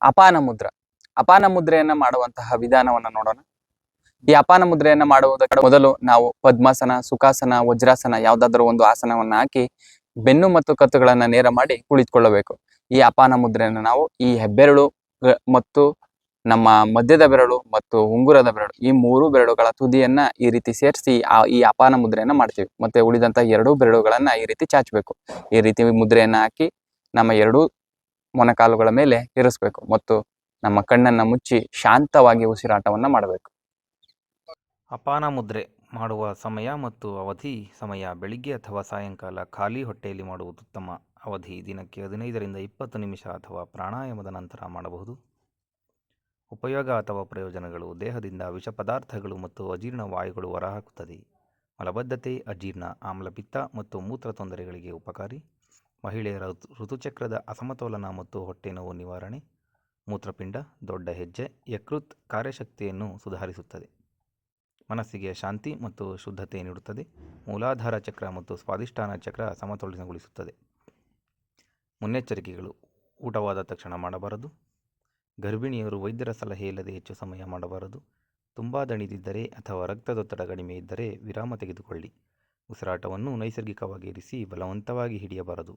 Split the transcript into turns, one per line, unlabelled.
ಅಪಾನ ಮುದ್ರ. ಅಪಾನ ಮುದ್ರೆಯನ್ನ ಮಾಡುವಂತಹ ವಿಧಾನವನ್ನ ನೋಡೋಣ. ಈ ಅಪಾನ ಮುದ್ರೆಯನ್ನ ಮಾಡುವುದಕ್ಕೆ ಮೊದಲು ನಾವು ಪದ್ಮಾಸನ, ಸುಖಾಸನ, ವಜ್ರಾಸನ ಯಾವುದಾದರೂ ಒಂದು ಆಸನವನ್ನ ಹಾಕಿ ಬೆನ್ನು ಮತ್ತು ಕತ್ತುಗಳನ್ನ ನೇರ ಮಾಡಿ ಕುಳಿತುಕೊಳ್ಳಬೇಕು. ಈ ಅಪಾನ ಮುದ್ರೆಯನ್ನು ನಾವು ಈ ಹೆಬ್ಬೆರಳು ಮತ್ತು ನಮ್ಮ ಮಧ್ಯದ ಬೆರಳು ಮತ್ತು ಉಂಗುರದ ಬೆರಳು, ಈ ಮೂರು ಬೆರಳುಗಳ ತುದಿಯನ್ನ ಈ ರೀತಿ ಸೇರಿಸಿ ಈ ಅಪಾನ ಮುದ್ರೆಯನ್ನ ಮಾಡ್ತೀವಿ. ಮತ್ತೆ ಉಳಿದಂತಹ ಎರಡೂ ಬೆರಳುಗಳನ್ನ ಈ ರೀತಿ ಚಾಚಬೇಕು. ಈ ರೀತಿ ಮುದ್ರೆಯನ್ನ ಹಾಕಿ ನಮ್ಮ ಎರಡೂ ಮೊಣಕಾಲುಗಳ ಮೇಲೆ ಇರಿಸಬೇಕು ಮತ್ತು ನಮ್ಮ ಕಣ್ಣನ್ನ ಮುಚ್ಚಿ ಶಾಂತವಾಗಿ ಉಸಿರಾಟವನ್ನ ಮಾಡಬೇಕು.
ಅಪಾನ ಮುದ್ರೆ ಮಾಡುವ ಸಮಯ ಮತ್ತು ಅವಧಿ. ಸಮಯ ಬೆಳಿಗ್ಗೆ ಅಥವಾ ಸಾಯಂಕಾಲ ಖಾಲಿ ಹೊಟ್ಟೆಯಲ್ಲಿ ಮಾಡುವುದು ಉತ್ತಮ. ಅವಧಿ ದಿನಕ್ಕೆ 15ರಿಂದ 20 ನಿಮಿಷ ಅಥವಾ ಪ್ರಾಣಾಯಾಮದ ನಂತರ ಮಾಡಬಹುದು. ಉಪಯೋಗ ಅಥವಾ ಪ್ರಯೋಜನಗಳು: ದೇಹದಿಂದ ವಿಷ ಪದಾರ್ಥಗಳು ಮತ್ತು ಅಜೀರ್ಣ ವಾಯುಗಳು ಹೊರಹಾಕುತ್ತದೆ. ಮಲಬದ್ಧತೆ, ಅಜೀರ್ಣ, ಆಮ್ಲಪಿತ್ತ ಮತ್ತು ಮೂತ್ರ ತೊಂದರೆಗಳಿಗೆ ಉಪಕಾರಿ. ಮಹಿಳೆಯರ ಋತುಚಕ್ರದ ಅಸಮತೋಲನ ಮತ್ತು ಹೊಟ್ಟೆ ನೋವು ನಿವಾರಣೆ. ಮೂತ್ರಪಿಂಡ, ದೊಡ್ಡ ಹೆಜ್ಜೆ, ಯಕೃತ್ ಕಾರ್ಯಶಕ್ತಿಯನ್ನು ಸುಧಾರಿಸುತ್ತದೆ. ಮನಸ್ಸಿಗೆ ಶಾಂತಿ ಮತ್ತು ಶುದ್ಧತೆ ನೀಡುತ್ತದೆ. ಮೂಲಾಧಾರ ಚಕ್ರ ಮತ್ತು ಸ್ವಾದಿಷ್ಠಾನ ಚಕ್ರ ಸಮತೋಲನಗೊಳಿಸುತ್ತದೆ. ಮುನ್ನೆಚ್ಚರಿಕೆಗಳು: ಊಟವಾದ ತಕ್ಷಣ ಮಾಡಬಾರದು. ಗರ್ಭಿಣಿಯರು ವೈದ್ಯರ ಸಲಹೆ ಇಲ್ಲದೆ ಹೆಚ್ಚು ಸಮಯ ಮಾಡಬಾರದು. ತುಂಬ ದಣಿದಿದ್ದರೆ ಅಥವಾ ರಕ್ತದೊತ್ತಡ ಕಡಿಮೆ ಇದ್ದರೆ ವಿರಾಮ ತೆಗೆದುಕೊಳ್ಳಿ. ಉಸಿರಾಟವನ್ನು ನೈಸರ್ಗಿಕವಾಗಿ ಇರಿಸಿ, ಬಲವಂತವಾಗಿ ಹಿಡಿಯಬಾರದು.